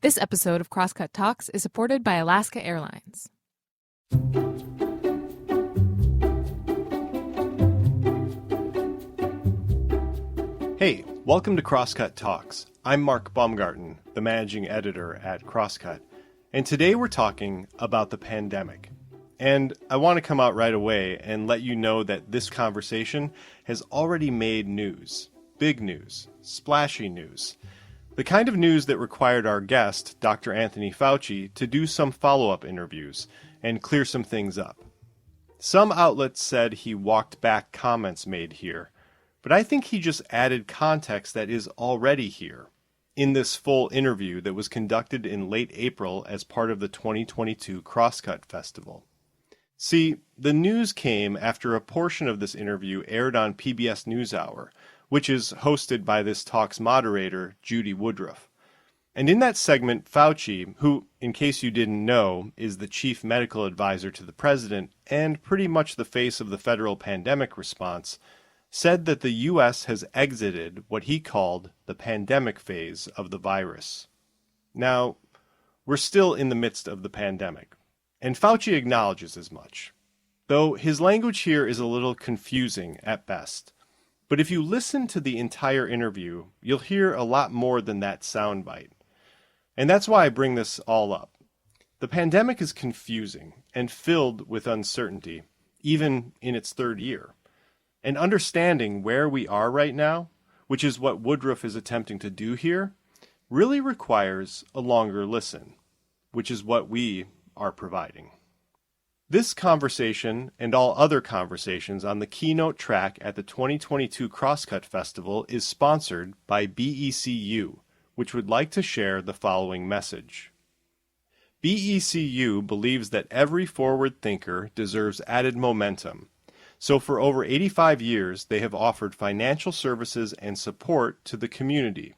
This episode of Crosscut Talks is supported by Alaska Airlines. Hey, welcome to Crosscut Talks. I'm Mark Baumgarten, the managing editor at Crosscut, and today we're talking about the pandemic. And I want to come out right away and let you know that this conversation has already made news. Big news. Splashy news. The kind of news that required our guest, Dr. Anthony Fauci, to do some follow-up interviews and clear some things up. Some outlets said he walked back comments made here, but I think he just added context that is already here in this full interview that was conducted in late April as part of the 2022 Crosscut Festival. See, the news came after a portion of this interview aired on PBS NewsHour, which is hosted by this talk's moderator, Judy Woodruff. And in that segment, Fauci, who, in case you didn't know, is the chief medical advisor to the president and pretty much the face of the federal pandemic response, said that the U.S. has exited what he called the pandemic phase of the virus. Now, we're still in the midst of the pandemic, and Fauci acknowledges as much, though his language here is a little confusing at best. But if you listen to the entire interview, you'll hear a lot more than that soundbite. And that's why I bring this all up. The pandemic is confusing and filled with uncertainty, even in its third year. And understanding where we are right now, which is what Woodruff is attempting to do here, really requires a longer listen, which is what we are providing. This conversation and all other conversations on the keynote track at the 2022 Crosscut Festival is sponsored by BECU, which would like to share the following message. BECU believes that every forward thinker deserves added momentum. So for over 85 years, they have offered financial services and support to the community.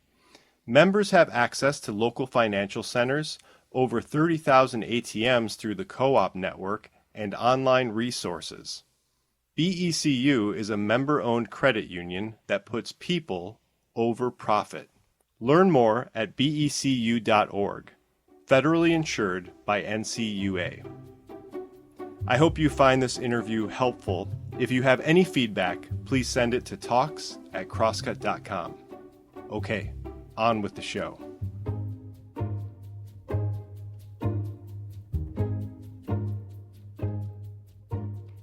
Members have access to local financial centers, over 30,000 ATMs through the co-op network, and online resources. BECU is a member-owned credit union that puts people over profit. Learn more at becu.org, federally insured by NCUA. I hope you find this interview helpful. If you have any feedback, please send it to talks@crosscut.com. Okay, on with the show.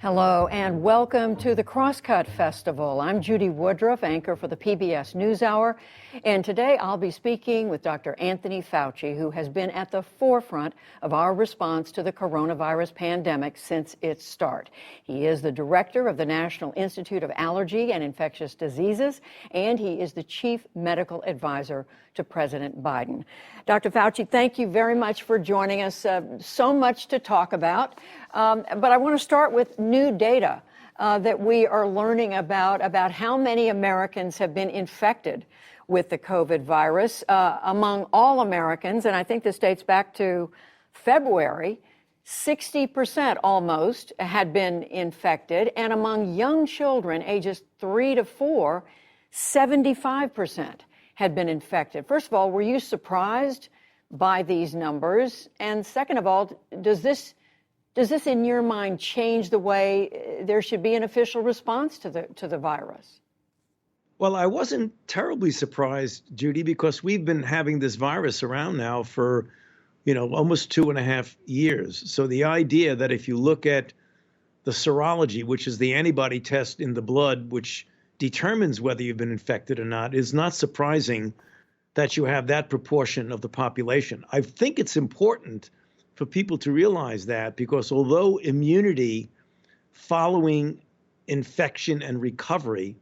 Hello and welcome to the Crosscut Festival. I'm Judy Woodruff, anchor for the PBS NewsHour, and today I'll be speaking with Dr. Anthony Fauci, who has been at the forefront of our response to the coronavirus pandemic since its start. He is the director of the National Institute of Allergy and Infectious Diseases, and he is the chief medical advisor to President Biden. Dr. Fauci, thank you very much for joining us. So much to talk about, but I want to start with new data that we are learning about how many Americans have been infected with the COVID virus among all Americans. And I think this dates back to February. 60% almost had been infected. And among young children ages 3 to 4, 75% had been infected. First of all, were you surprised by these numbers? And second of all, does this in your mind change the way there should be an official response to the virus? Well, I wasn't terribly surprised, Judy, because we've been having this virus around now for, almost 2.5 years. So the idea that if you look at the serology, which is the antibody test in the blood, which determines whether you've been infected or not, is not surprising that you have that proportion of the population. I think it's important for people to realize that, because although immunity following infection and recovery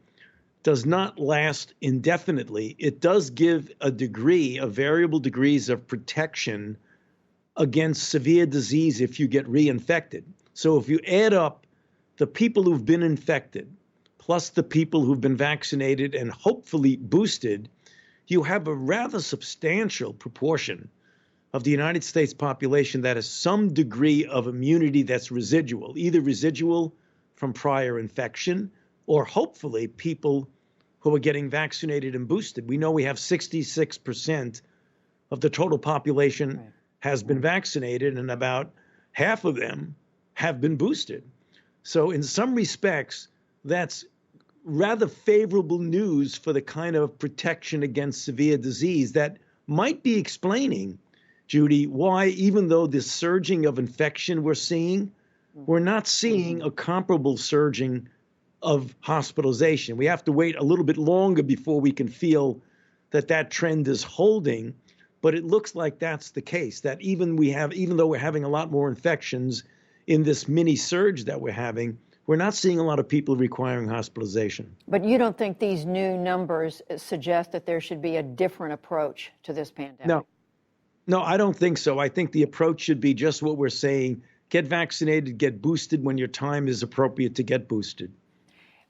does not last indefinitely, it does give a degree of variable degrees of protection against severe disease if you get reinfected. So if you add up the people who've been infected plus the people who've been vaccinated and hopefully boosted, you have a rather substantial proportion of the United States population that has some degree of immunity that's residual, either residual from prior infection or hopefully people who are getting vaccinated and boosted. We know we have 66% of the total population Right. has been vaccinated, and about half of them have been boosted. So in some respects, that's rather favorable news for the kind of protection against severe disease that might be explaining, Judy, why even though this surging of infection we're seeing, we're not seeing a comparable surging of hospitalization. We have to wait a little bit longer before we can feel that that trend is holding. But it looks like that's the case, that even though we're having a lot more infections in this mini surge that we're having, we're not seeing a lot of people requiring hospitalization. But you don't think these new numbers suggest that there should be a different approach to this pandemic? No, I don't think so. I think the approach should be just what we're saying. Get vaccinated, get boosted when your time is appropriate to get boosted.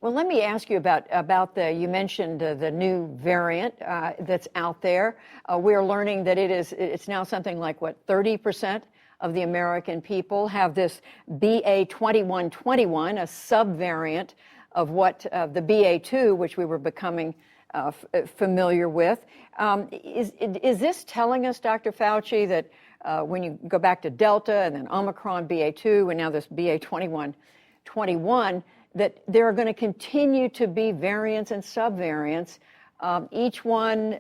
Well, let me ask you about you mentioned the new variant that's out there. We're learning that it's now something like, 30% of the American people have this BA.21.21, a subvariant of what the BA.2, which we were becoming familiar with. Is this telling us, Dr. Fauci, that when you go back to Delta and then Omicron, BA.2, and now this BA.21.21, that there are going to continue to be variants and subvariants, each one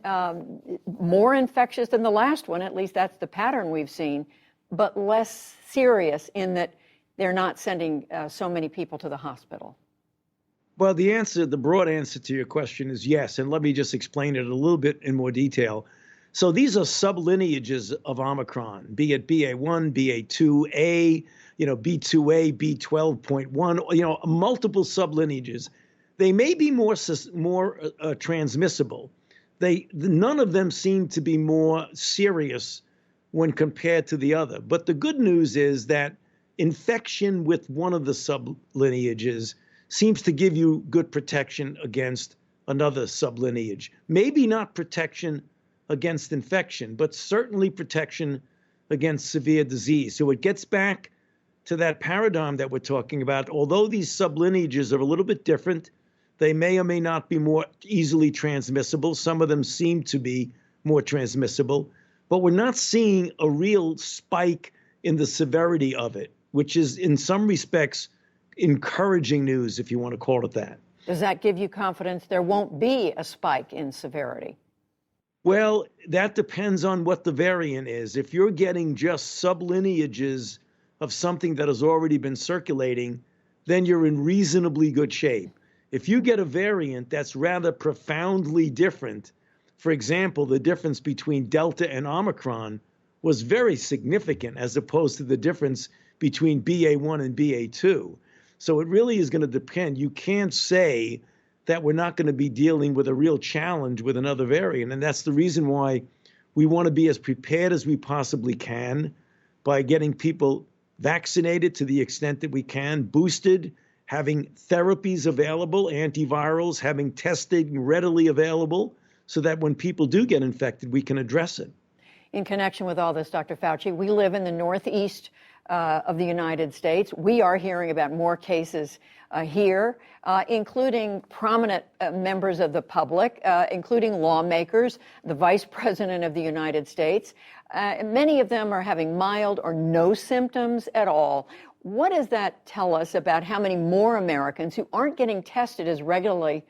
more infectious than the last one, at least that's the pattern we've seen, but less serious in that they're not sending so many people to the hospital? Well, the broad answer to your question is yes, and let me just explain it a little bit in more detail. So these are sublineages of Omicron, be it BA1, BA2A, B2A, B12.1, multiple sublineages. They may be more transmissible. None of them seem to be more serious when compared to the other. But the good news is that infection with one of the sublineages seems to give you good protection against another sublineage. Maybe not protection against infection, but certainly protection against severe disease. So it gets back to that paradigm that we're talking about. Although these sublineages are a little bit different, they may or may not be more easily transmissible. Some of them seem to be more transmissible, but we're not seeing a real spike in the severity of it, which is in some respects encouraging news, if you want to call it that. Does that give you confidence there won't be a spike in severity? Well, that depends on what the variant is. If you're getting just sublineages of something that has already been circulating, then you're in reasonably good shape. If you get a variant that's rather profoundly different, for example, the difference between Delta and Omicron was very significant as opposed to the difference between BA1 and BA2. So it really is going to depend. You can't say that we're not going to be dealing with a real challenge with another variant. And that's the reason why we want to be as prepared as we possibly can by getting people vaccinated to the extent that we can, boosted, having therapies available, antivirals, having testing readily available, so that when people do get infected, we can address it. In connection with all this, Dr. Fauci, we live in the Northeast of the United States. We are hearing about more cases here, including prominent members of the public, including lawmakers, the Vice President of the United States. Many of them are having mild or no symptoms at all. What does that tell us about how many more Americans who aren't getting tested as regularly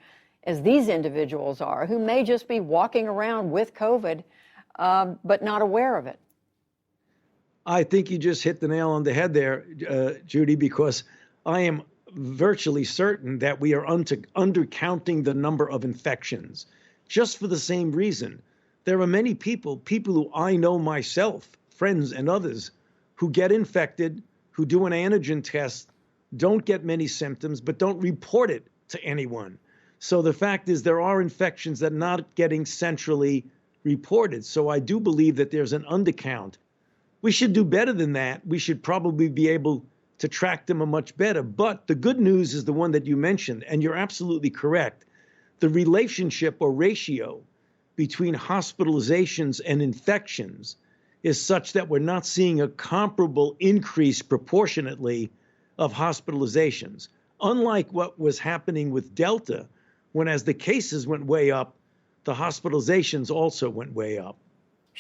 as these individuals are, who may just be walking around with COVID, but not aware of it? I think you just hit the nail on the head there, Judy, because I am virtually certain that we are undercounting the number of infections, just for the same reason. There are many people who I know myself, friends and others, who get infected, who do an antigen test, don't get many symptoms, but don't report it to anyone. So the fact is there are infections that are not getting centrally reported. So I do believe that there's an undercount. We should do better than that. We should probably be able to track them much better. But the good news is the one that you mentioned, and you're absolutely correct. The relationship or ratio between hospitalizations and infections is such that we're not seeing a comparable increase proportionately of hospitalizations. Unlike what was happening with Delta, when as the cases went way up, the hospitalizations also went way up.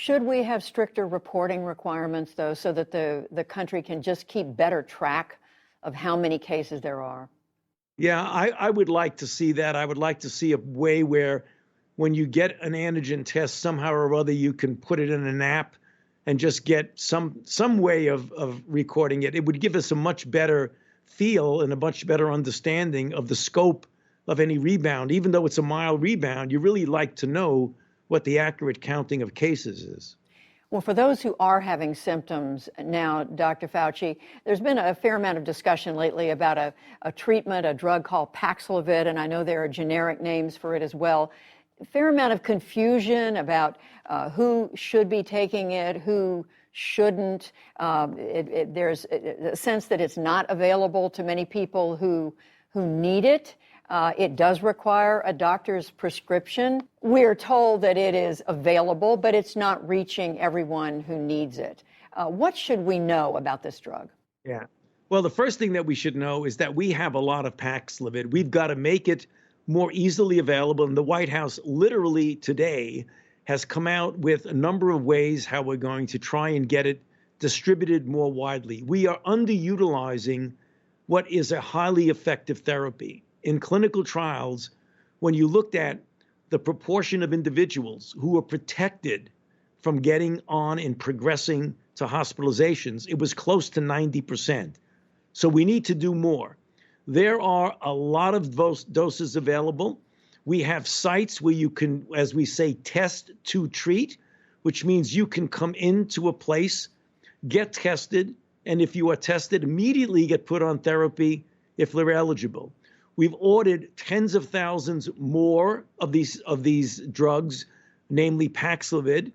Should we have stricter reporting requirements, though, so that the country can just keep better track of how many cases there are? Yeah, I would like to see that. I would like to see a way where when you get an antigen test, somehow or other, you can put it in an app and just get some way of recording it. It would give us a much better feel and a much better understanding of the scope of any rebound. Even though it's a mild rebound, you really like to know what the accurate counting of cases is. Well, for those who are having symptoms now, Dr. Fauci, there's been a fair amount of discussion lately about a treatment, a drug called Paxlovid, and I know there are generic names for it as well. A fair amount of confusion about who should be taking it, who shouldn't. There's a sense that it's not available to many people who need it. It does require a doctor's prescription. We're told that it is available, but it's not reaching everyone who needs it. What should we know about this drug? Yeah. Well, the first thing that we should know is that we have a lot of Paxlovid. We've got to make it more easily available. And the White House literally today has come out with a number of ways how we're going to try and get it distributed more widely. We are underutilizing what is a highly effective therapy. In clinical trials, when you looked at the proportion of individuals who were protected from getting on and progressing to hospitalizations, it was close to 90%. So we need to do more. There are a lot of doses available. We have sites where you can, as we say, test to treat, which means you can come into a place, get tested, and if you are tested, immediately get put on therapy if they're eligible. We've ordered tens of thousands more of these drugs, namely Paxlovid,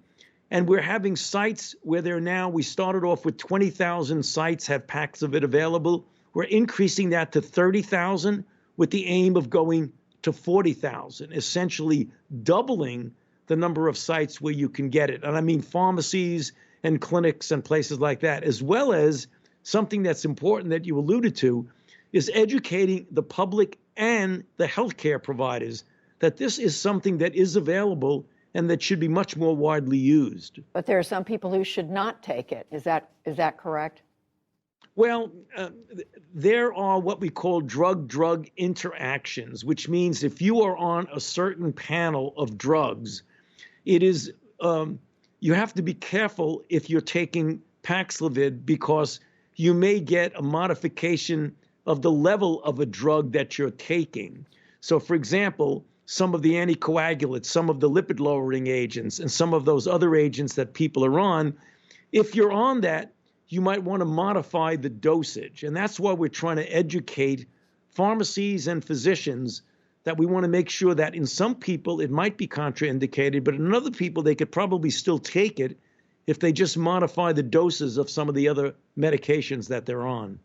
and we're having sites where we started off with 20,000 sites have Paxlovid available. We're increasing that to 30,000 with the aim of going to 40,000, essentially doubling the number of sites where you can get it. And I mean pharmacies and clinics and places like that, as well as something that's important that you alluded to, is educating the public and the healthcare providers that this is something that is available and that should be much more widely used. But there are some people who should not take it. Is that correct? Well, there are what we call drug-drug interactions, which means if you are on a certain panel of drugs, it is you have to be careful if you're taking Paxlovid because you may get a modification of the level of a drug that you're taking. So, for example, some of the anticoagulants, some of the lipid-lowering agents, and some of those other agents that people are on, if you're on that, you might want to modify the dosage. And that's why we're trying to educate pharmacies and physicians that we want to make sure that in some people it might be contraindicated, but in other people they could probably still take it if they just modify the doses of some of the other medications that they're on.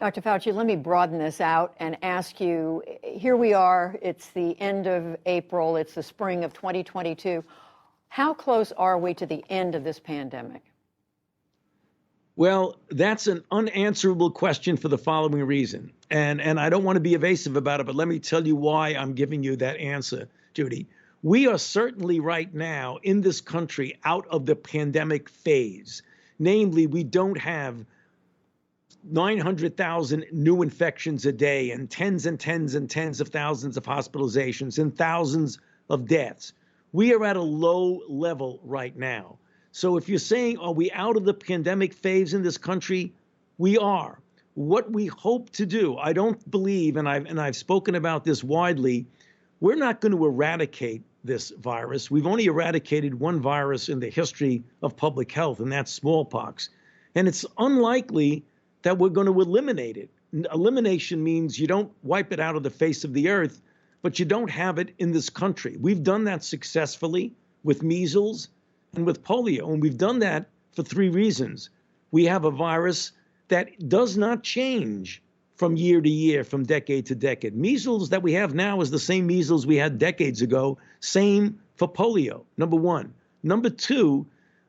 Dr. Fauci, let me broaden this out and ask you, here we are, it's the end of April, it's the spring of 2022. How close are we to the end of this pandemic? Well, that's an unanswerable question for the following reason. And I don't want to be evasive about it, but let me tell you why I'm giving you that answer, Judy. We are certainly right now in this country out of the pandemic phase. Namely, we don't have 900,000 new infections a day and tens and tens and tens of thousands of hospitalizations and thousands of deaths. We are at a low level right now. So if you're saying, are we out of the pandemic phase in this country? We are. What we hope to do, I don't believe, and I've spoken about this widely, we're not going to eradicate this virus. We've only eradicated one virus in the history of public health, and that's smallpox. And it's unlikely that we're going to eliminate it. Elimination means you don't wipe it out of the face of the earth, but you don't have it in this country. We've done that successfully with measles and with polio, and we've done that for three reasons. We have a virus that does not change from year to year, from decade to decade. Measles that we have now is the same measles we had decades ago, same for polio, number one. Number two,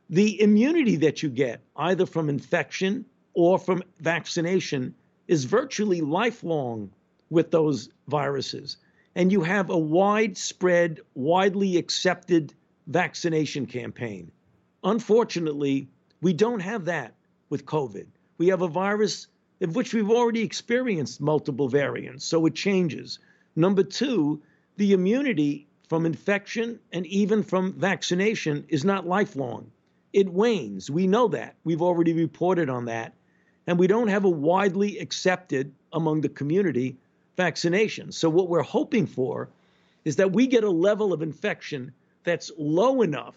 the immunity that you get, either from infection or from vaccination, is virtually lifelong with those viruses. And you have a widespread, widely accepted vaccination campaign. Unfortunately, we don't have that with COVID. We have a virus of which we've already experienced multiple variants, so it changes. Number two, the immunity from infection and even from vaccination is not lifelong. It wanes. We know that. We've already reported on that. And we don't have a widely accepted among the community vaccination. So what we're hoping for is that we get a level of infection that's low enough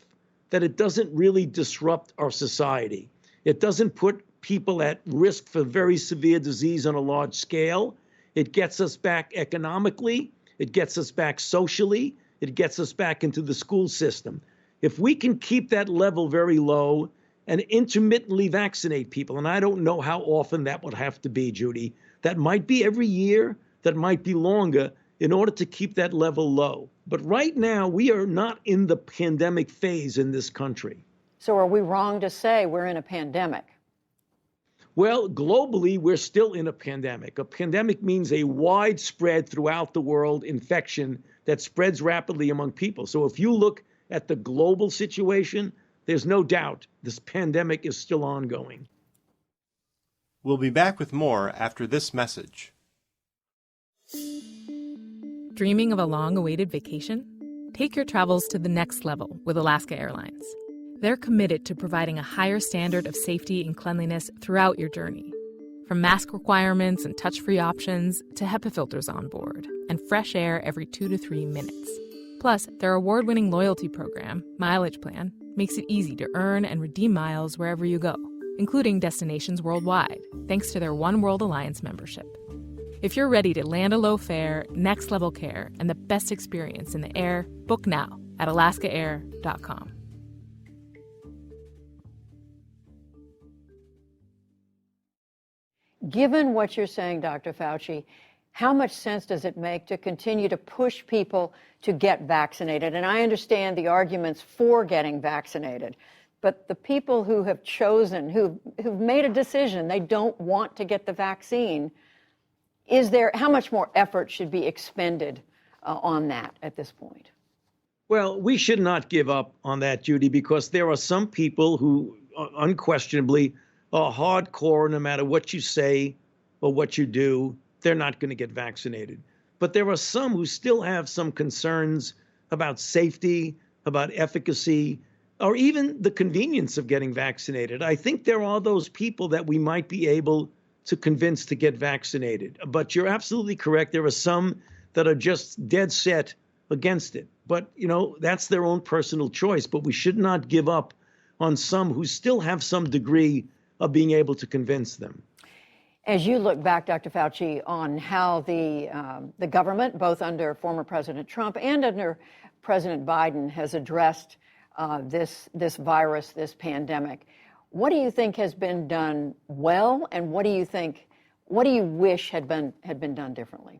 that it doesn't really disrupt our society. It doesn't put people at risk for very severe disease on a large scale. It gets us back economically. It gets us back socially. It gets us back into the school system. If we can keep that level very low and intermittently vaccinate people, and I don't know how often that would have to be, Judy, that might be every year, that might be longer, in order to keep that level low. But right now, we are not in the pandemic phase in this country. So are we wrong to say we're in a pandemic? Well, globally, we're still in a pandemic. A pandemic means a widespread throughout the world infection that spreads rapidly among people. So if you look at the global situation, there's no doubt this pandemic is still ongoing. We'll be back with more after this message. Dreaming of a long-awaited vacation? Take your travels to the next level with Alaska Airlines. They're committed to providing a higher standard of safety and cleanliness throughout your journey. From mask requirements and touch-free options to HEPA filters on board and fresh air every 2 to 3 minutes. Plus, their award-winning loyalty program, Mileage Plan, makes it easy to earn and redeem miles wherever you go, including destinations worldwide, thanks to their One World Alliance membership. If you're ready to land a low fare, next-level care, and the best experience in the air, book now at alaskaair.com. Given what you're saying, Dr. Fauci, how much sense does it make to continue to push people to get vaccinated? And I understand the arguments for getting vaccinated, but the people who have chosen, who've made a decision, they don't want to get the vaccine, how much more effort should be expended on that at this point? Well, we should not give up on that, Judy, because there are some people who unquestionably are hardcore. No matter what you say or what you do, they're not going to get vaccinated. But there are some who still have some concerns about safety, about efficacy, or even the convenience of getting vaccinated. I think there are those people that we might be able to convince to get vaccinated. But you're absolutely correct. There are some that are just dead set against it. But, that's their own personal choice. But we should not give up on some who still have some degree of being able to convince them. As you look back, Dr. Fauci, on how the government, both under former President Trump and under President Biden, has addressed this virus, this pandemic, what do you think has been done well, and what do you wish had been done differently?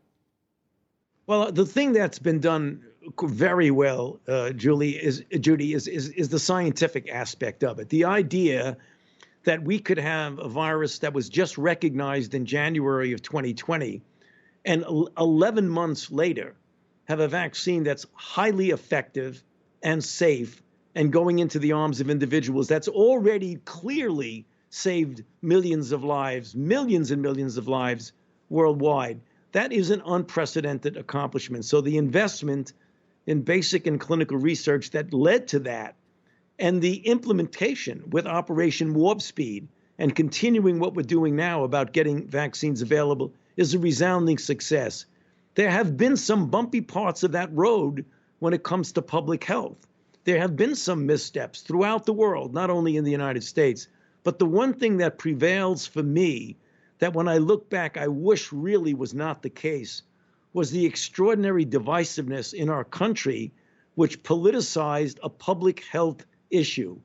Well, the thing that's been done very well, Judy, is the scientific aspect of it. The idea that we could have a virus that was just recognized in January of 2020 and 11 months later have a vaccine that's highly effective and safe and going into the arms of individuals that's already clearly saved millions of lives, millions and millions of lives worldwide. That is an unprecedented accomplishment. So the investment in basic and clinical research that led to that, and the implementation with Operation Warp Speed and continuing what we're doing now about getting vaccines available is a resounding success. There have been some bumpy parts of that road when it comes to public health. There have been some missteps throughout the world, not only in the United States. But the one thing that prevails for me, that when I look back, I wish really was not the case, was the extraordinary divisiveness in our country, which politicized a public health issue.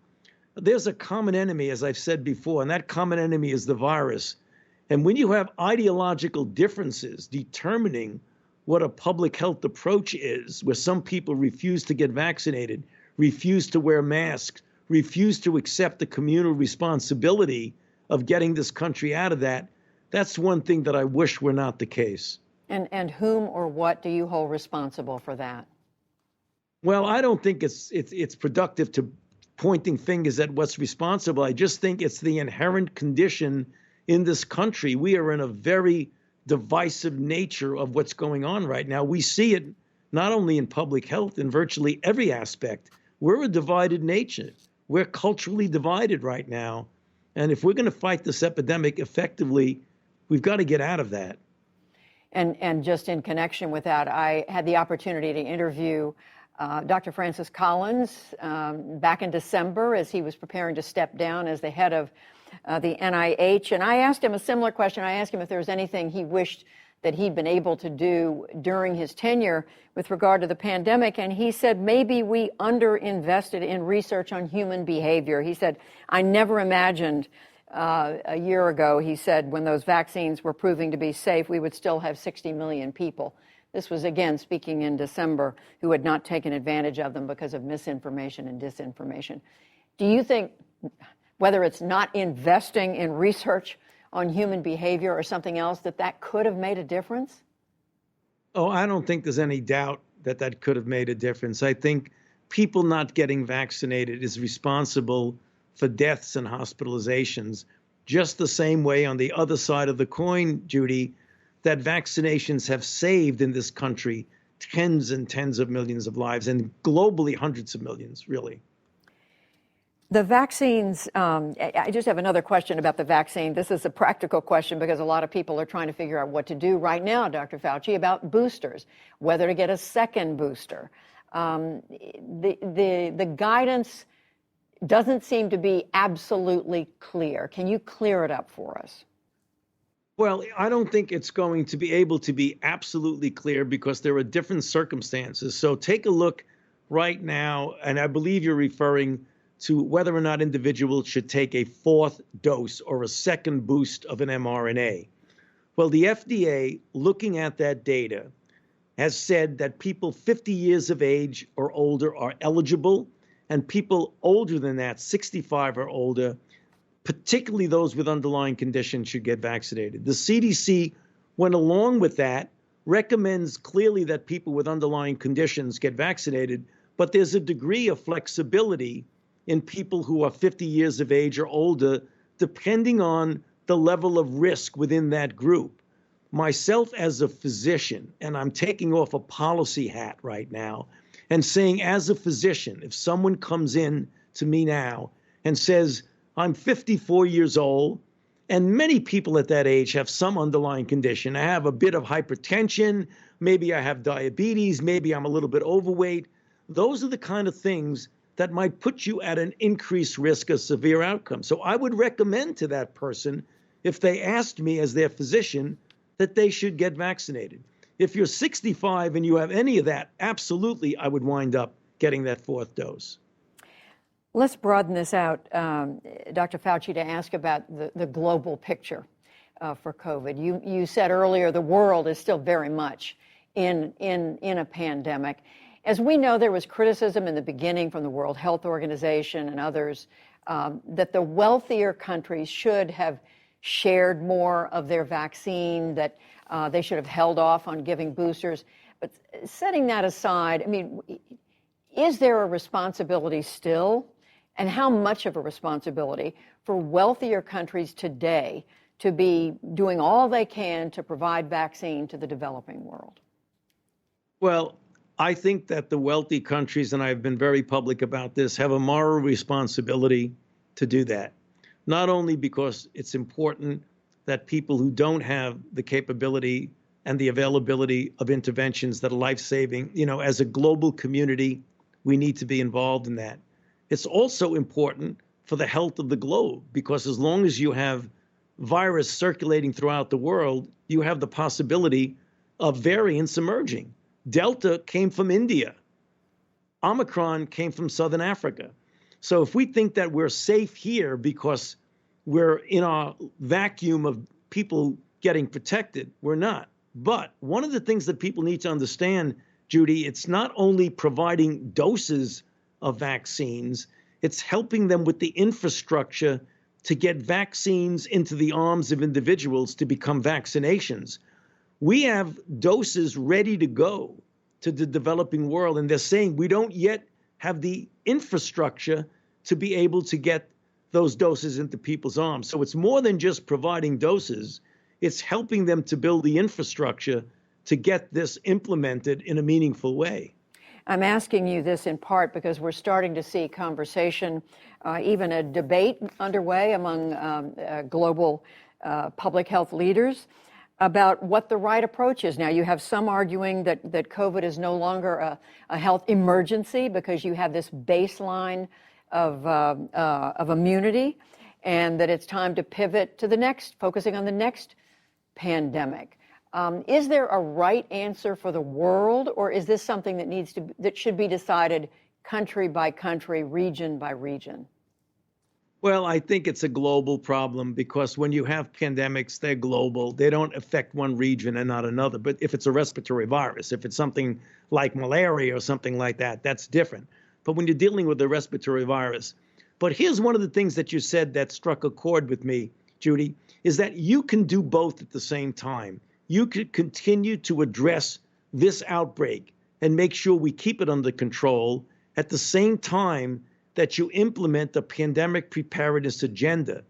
There's a common enemy, as I've said before, and that common enemy is the virus. And when you have ideological differences determining what a public health approach is, where some people refuse to get vaccinated, refuse to wear masks, refuse to accept the communal responsibility of getting this country out of that, that's one thing that I wish were not the case. And whom or what do you hold responsible for that? Well, I don't think it's productive to pointing fingers at what's responsible. I just think it's the inherent condition in this country. We are in a very divisive nature of what's going on right now. We see it not only in public health, in virtually every aspect. We're a divided nation. We're culturally divided right now. And if we're going to fight this epidemic effectively, we've got to get out of that. And just in connection with that, I had the opportunity to interview Dr. Francis Collins back in December as he was preparing to step down as the head of the NIH. And I asked him a similar question. I asked him if there was anything he wished that he'd been able to do during his tenure with regard to the pandemic. And he said, maybe we underinvested in research on human behavior. He said, I never imagined a year ago, he said, when those vaccines were proving to be safe, we would still have 60 million people. This was, again, speaking in December, who had not taken advantage of them because of misinformation and disinformation. Do you think, whether it's not investing in research on human behavior or something else, that could have made a difference? Oh, I don't think there's any doubt that could have made a difference. I think people not getting vaccinated is responsible for deaths and hospitalizations, just the same way on the other side of the coin, Judy, that vaccinations have saved in this country tens and tens of millions of lives, and globally hundreds of millions, really. The vaccines, I just have another question about the vaccine. This is a practical question because a lot of people are trying to figure out what to do right now, Dr. Fauci, about boosters, whether to get a second booster. The guidance doesn't seem to be absolutely clear. Can you clear it up for us? Well, I don't think it's going to be able to be absolutely clear because there are different circumstances. So take a look right now, and I believe you're referring to whether or not individuals should take a fourth dose or a second boost of an mRNA. Well, the FDA, looking at that data, has said that people 50 years of age or older are eligible, and people older than that, 65 or older, particularly those with underlying conditions, should get vaccinated. The CDC went along with that, recommends clearly that people with underlying conditions get vaccinated, but there's a degree of flexibility in people who are 50 years of age or older, depending on the level of risk within that group. Myself as a physician, and I'm taking off a policy hat right now, and saying as a physician, if someone comes in to me now and says, I'm 54 years old, and many people at that age have some underlying condition. I have a bit of hypertension, maybe I have diabetes, maybe I'm a little bit overweight. Those are the kind of things that might put you at an increased risk of severe outcomes. So I would recommend to that person, if they asked me as their physician, that they should get vaccinated. If you're 65 and you have any of that, absolutely, I would wind up getting that fourth dose. Let's broaden this out, Dr. Fauci, to ask about the global picture for COVID. You said earlier the world is still very much in a pandemic. As we know, there was criticism in the beginning from the World Health Organization and others that the wealthier countries should have shared more of their vaccine, that they should have held off on giving boosters. But setting that aside, I mean, is there a responsibility still, and how much of a responsibility for wealthier countries today to be doing all they can to provide vaccine to the developing world? Well, I think that the wealthy countries, and I've been very public about this, have a moral responsibility to do that. Not only because it's important that people who don't have the capability and the availability of interventions that are life-saving, as a global community, we need to be involved in that. It's also important for the health of the globe, because as long as you have virus circulating throughout the world, you have the possibility of variants emerging. Delta came from India. Omicron came from Southern Africa. So if we think that we're safe here because we're in our vacuum of people getting protected, we're not. But one of the things that people need to understand, Judy, it's not only providing doses of vaccines, it's helping them with the infrastructure to get vaccines into the arms of individuals to become vaccinations. We have doses ready to go to the developing world, and they're saying we don't yet have the infrastructure to be able to get those doses into people's arms. So it's more than just providing doses. It's helping them to build the infrastructure to get this implemented in a meaningful way. I'm asking you this in part because we're starting to see conversation, even a debate underway among global public health leaders about what the right approach is. Now, you have some arguing that COVID is no longer a health emergency because you have this baseline of immunity, and that it's time to pivot to the next, focusing on the next pandemic. Is there a right answer for the world, or is this something that should be decided country by country, region by region? Well, I think it's a global problem because when you have pandemics, they're global. They don't affect one region and not another. But if it's a respiratory virus, if it's something like malaria or something like that, that's different. But when you're dealing with a respiratory virus, but here's one of the things that you said that struck a chord with me, Judy, is that you can do both at the same time. You could continue to address this outbreak and make sure we keep it under control at the same time that you implement the pandemic preparedness agenda,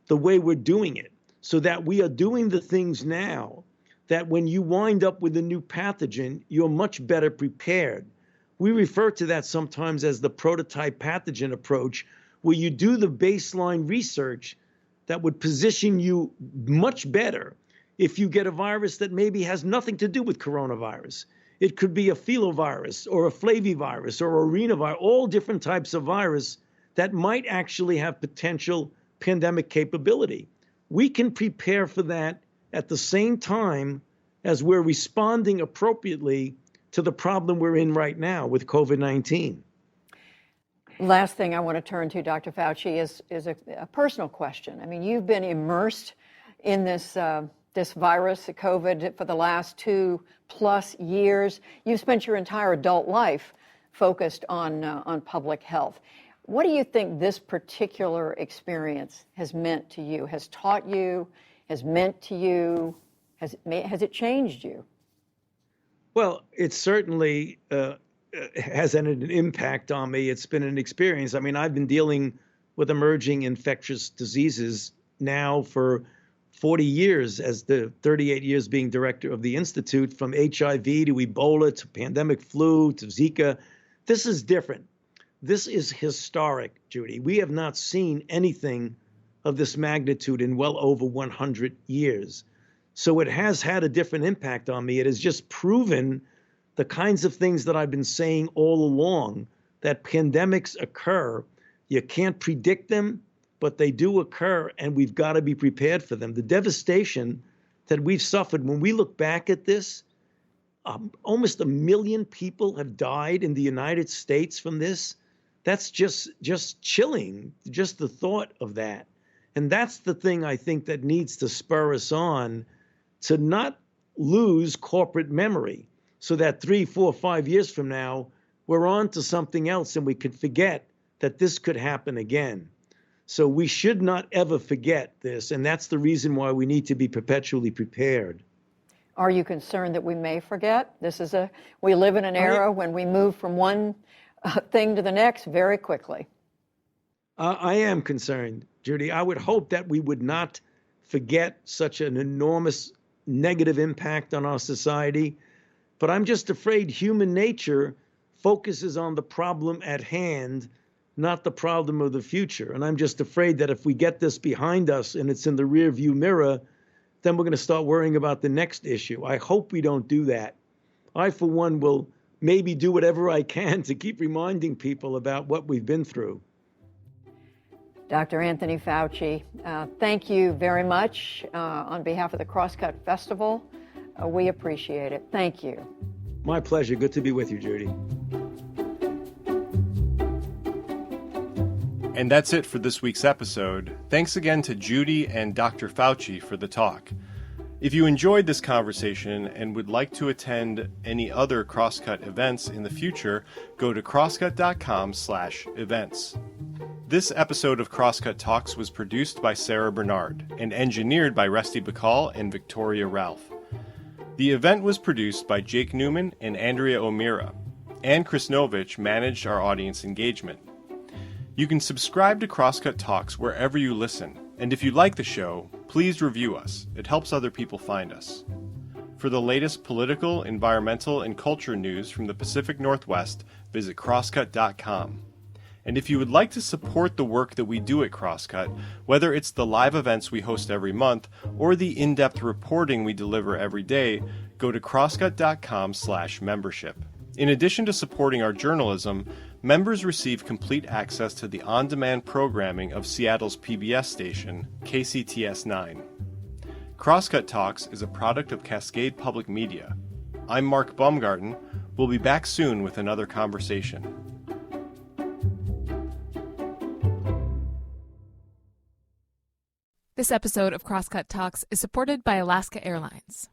the way we're doing it, so that we are doing the things now that when you wind up with a new pathogen, you're much better prepared. We refer to that sometimes as the prototype pathogen approach, where you do the baseline research that would position you much better if you get a virus that maybe has nothing to do with coronavirus. It could be a filovirus or a flavivirus or a rhinovirus, all different types of virus that might actually have potential pandemic capability. We can prepare for that at the same time as we're responding appropriately to the problem we're in right now with COVID-19. Last thing I want to turn to, Dr. Fauci, is a personal question. I mean, you've been immersed in this virus, COVID, for the last 2+ years. You've spent your entire adult life focused on public health. What do you think this particular experience has meant to you, has taught you, has meant to you? Has it changed you? Well, it certainly has had an impact on me. It's been an experience. I mean, I've been dealing with emerging infectious diseases now for 40 years, as the 38 years being director of the Institute, from HIV to Ebola to pandemic flu to Zika. This is different. This is historic, Judy. We have not seen anything of this magnitude in well over 100 years. So it has had a different impact on me. It has just proven the kinds of things that I've been saying all along, that pandemics occur. You can't predict them, but they do occur, and we've got to be prepared for them. The devastation that we've suffered, when we look back at this, almost 1 million people have died in the United States from this. That's just chilling, just the thought of that. And that's the thing I think that needs to spur us on to not lose corporate memory, so that 3, 4, 5 years from now, we're on to something else and we could forget that this could happen again. So we should not ever forget this, and that's the reason why we need to be perpetually prepared. Are you concerned that we may forget? We live in an era when we move from one thing to the next very quickly. I am concerned, Judy. I would hope that we would not forget such an enormous negative impact on our society, but I'm just afraid human nature focuses on the problem at hand, not the problem of the future. And I'm just afraid that if we get this behind us and it's in the rearview mirror, then we're going to start worrying about the next issue. I hope we don't do that. I, for one, will maybe do whatever I can to keep reminding people about what we've been through. Dr. Anthony Fauci, thank you very much on behalf of the Crosscut Festival. We appreciate it. Thank you. My pleasure. Good to be with you, Judy. And that's it for this week's episode. Thanks again to Judy and Dr. Fauci for the talk. If you enjoyed this conversation and would like to attend any other Crosscut events in the future, go to crosscut.com/events. This episode of Crosscut Talks was produced by Sarah Bernard and engineered by Rusty Bacall and Victoria Ralph. The event was produced by Jake Newman and Andrea O'Meara, and Chris Novich managed our audience engagement. You can subscribe to Crosscut Talks wherever you listen, and if you like the show, please review us. It helps other people find us. For the latest political, environmental, and culture news from the Pacific Northwest, visit crosscut.com. And if you would like to support the work that we do at Crosscut, whether it's the live events we host every month or the in-depth reporting we deliver every day, go to crosscut.com/membership. In addition to supporting our journalism, members receive complete access to the on-demand programming of Seattle's PBS station, KCTS 9. Crosscut Talks is a product of Cascade Public Media. I'm Mark Baumgarten. We'll be back soon with another conversation. This episode of Crosscut Talks is supported by Alaska Airlines.